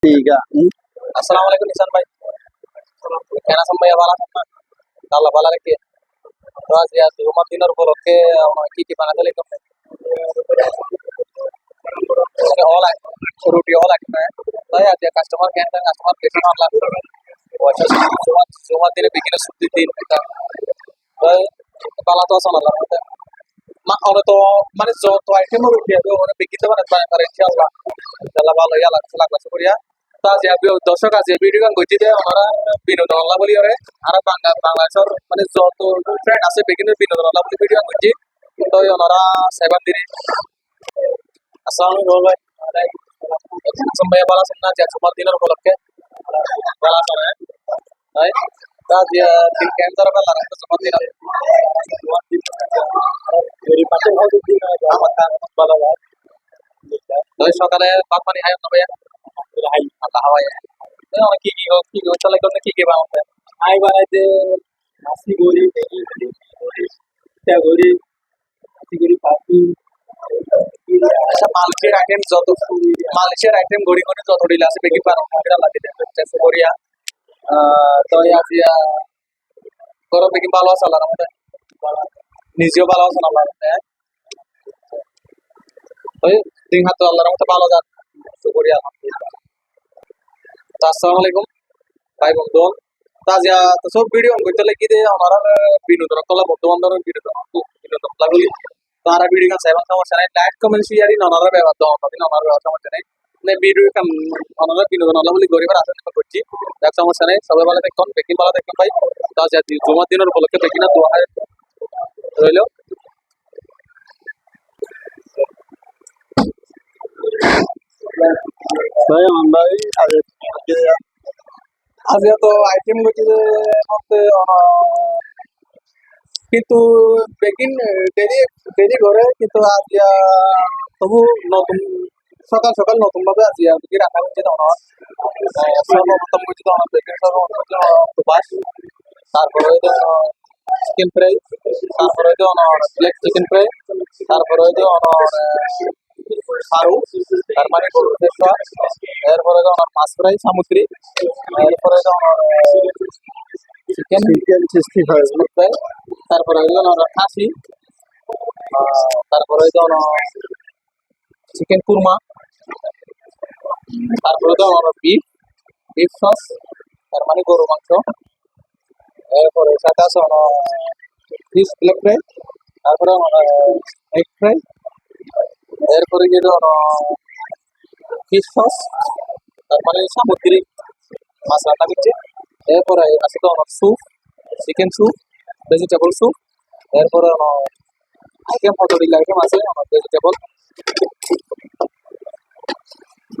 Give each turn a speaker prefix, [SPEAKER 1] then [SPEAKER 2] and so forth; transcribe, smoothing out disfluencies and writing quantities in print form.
[SPEAKER 1] ठीक है।
[SPEAKER 2] अस्सलाम वालेकुम निशान भाई। कहना सब भैया वाला सब अल्लाह वाला रखे। तो आज यार जुम्मा दिन और बोलो के की बना चले कम ऑल रोटी ऑल आइटम है। तो यार कस्टमर के अंदर कस्टमर बेसिक ऑनलाइन वैसे जुम्मा दिन बिगिन सुद्दी दिन का तो बाला तो आसान अल्लाह होता है मा और तो माने जो तो आइटम रोटी है तो उन्हें बिगिन तो बना पर इंशाल्लाह अल्लाह वाला या लाख लाख शुक्रिया। তো আজ দর্শক আছে ভিডিও গান গতিতে ওনারা বিনোদন আল্লাহ বলি ওরে আর বাংলাদেশের মানে যত ট্রেন্ড আছে বিভিন্ন বিনোদন আল্লাহ বলি ভিডিও গান করছি কিন্তু ওনারা সেবান দিনে আসসালামু আলাইকুম সময় বলা শুননা যে তোমার দিনের উপলক্ষে বলা শোনে তাই তা যে দিন ক্যান্সার বেলা রাখতে তোমার দিন এই পাশে হয়তো দিন আমার কান বলা যায় তো সকালে ভাত পানি খাই না ভাইয়া hai Allah hawa ya itu orang kiki hotel lagi orang kiki banget ya hai banget nasi goreng nasi goreng pasti ऐसा मालशेर आइटम जो तो मालशेर आइटम गोरी गोरी जो थोड़ी लासे बेगी पारो किरा लागे जैसे कोरिया तो या करो बेगी बालवा साला रहा है निजियो बालवा साला रहा है तो दिन हाथ तो अल्लाह रहा है बालवा जा कोरिया Assalamualaikum ভাই বন্ধুগণ তাজা তো সব ভিডিও অন করতে লাগি দে আমার বিনোদন কলা বন্ধু-বান্ধব বিনোদন লাগলি তারা ভিডিও গান সেভেন সমস্যা নাই লাইক কমেন্ট শেয়ারই ননারা ব্যবহার দাও আমাদের ননারা ব্যবহার সমস্যা নাই মানে ভিডিও কাম ননারা বিনোদন আল্লাহ বলি গরিবের আশা করছি এক সমস্যা নাই সবাই ভালো থাকুন বেকিন ভালো থাকুন ভাই তাজা জুমার দিনের উপলক্ষে বেকিনা দোয়া রইলো
[SPEAKER 1] भाई हम भाई आगे
[SPEAKER 2] আজ তো আইটেম গুলো মতে কিন্তু বেকিন দেরি দেরি করে কিন্তু আজ তবু নতুন সকাল সকাল নতুন ভাবে আজ কি রাখা হচ্ছে তো সর্বপ্রথম হচ্ছে তো বেকিন সর্বপ্রথম বাস তারপরে চিকেন ফ্রাই তারপরে ব্ল্যাক চিকেন ফ্রাই তারপরে সারু তার মানে গরুর পেশা এরপরে মাছ ফ্রাই সামুদ্রিক এরপরে চিকেন
[SPEAKER 1] चिकन 65
[SPEAKER 2] তারপরে খাসি তারপরে চিকেন কুরমা তারপরে বিফ বিফ সস তার মানে গরু মাংস এরপরে সাথে আছে ফিশ ব্ল্যাক ফ্রাই তারপরে এগ ফ্রাই এরপরে ফিশ সস তার মানে সামুদ্রিক মাছ রান্না করছে এরপরে আছে তো soup chicken soup vegetable soup এরপরে আইটেম কতগুলি আইটেম আছে ভেজিটেবল